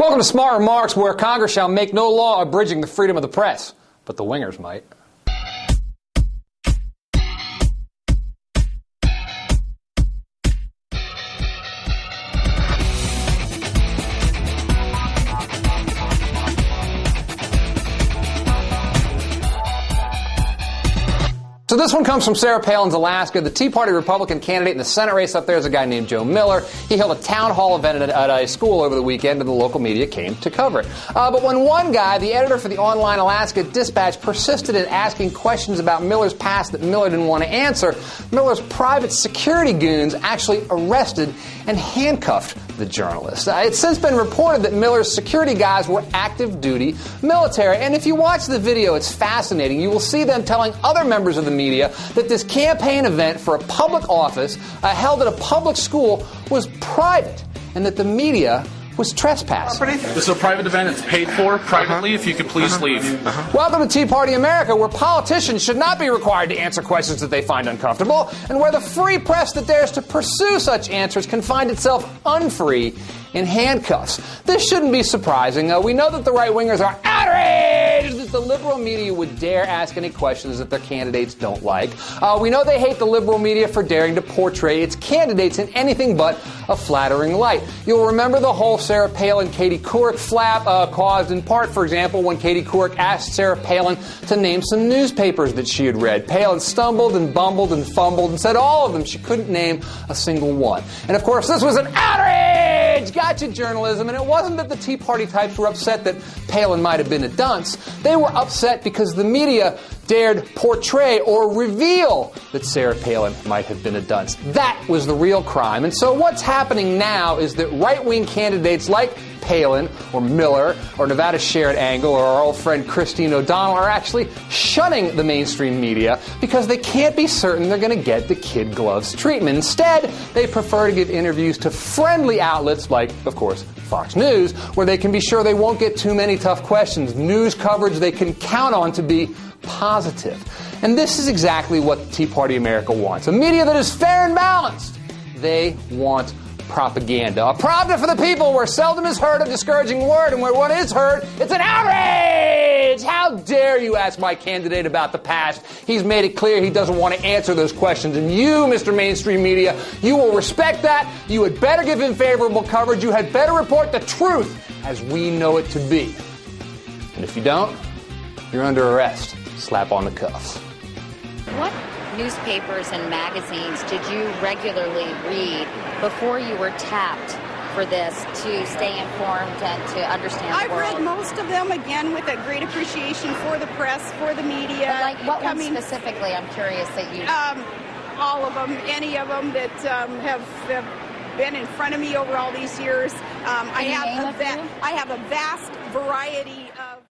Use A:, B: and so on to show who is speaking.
A: Welcome to Smart Remarks, where Congress shall make no law abridging the freedom of the press, but the wingers might. So this one comes from Sarah Palin's Alaska. The Tea Party Republican candidate in the Senate race up there is a guy named Joe Miller. He held a town hall event at a school over the weekend, and the local media came to cover it. But when one guy, the editor for the online Alaska Dispatch, persisted in asking questions about Miller's past that Miller didn't want to answer, Miller's private security goons actually arrested and handcuffed the journalist. It's since been reported that Miller's security guys were active duty military. And if you watch the video, it's fascinating. You will see them telling other members of the media that this campaign event for a public office held at a public school was private and that the media was trespassing.
B: This is a private event. It's paid for privately. If you could please leave.
A: Welcome to Tea Party America, where politicians should not be required to answer questions that they find uncomfortable, and where the free press that dares to pursue such answers can find itself unfree in handcuffs. This shouldn't be surprising. We know that the right-wingers are outraged that the liberal media would dare ask any questions that their candidates don't like. We know they hate the liberal media for daring to portray its candidates in anything but a flattering light. You'll remember the whole Sarah Palin-Katie Couric flap caused in part, for example, when Katie Couric asked Sarah Palin to name some newspapers that she had read. Palin stumbled and bumbled and fumbled and said all of them. She couldn't name a single one. And, of course, this was an outrage! Gotcha journalism, and it wasn't that the Tea Party types were upset that Palin might have been a dunce. They were upset because the media dared portray or reveal that Sarah Palin might have been a dunce. That was the real crime. And so what's happening now is that right-wing candidates like Palin or Miller or Nevada Sharon Angle or our old friend Christine O'Donnell are actually shunning the mainstream media because they can't be certain they're going to get the kid gloves treatment. Instead, they prefer to give interviews to friendly outlets like, of course, Fox News, where they can be sure they won't get too many tough questions. News coverage they can count on to be positive. And this is exactly what Tea Party America wants. A media that is fair and balanced. They want propaganda. A Pravda for the people, where seldom is heard a discouraging word, and where one is heard, it's an outrage! How dare you ask my candidate about the past? He's made it clear he doesn't want to answer those questions. And you, Mr. Mainstream Media, you will respect that. You had better give him favorable coverage. You had better report the truth as we know it to be. And if you don't, you're under arrest. Slap on the cuffs.
C: What newspapers and magazines did you regularly read before you were tapped for this to stay informed and to understand the world?
D: I've read most of them, again, with a great appreciation for the press, for the media.
C: But like what ones specifically? I'm curious that you...
D: all of them, any of them that have been in front of me over all these years. I have a vast variety of...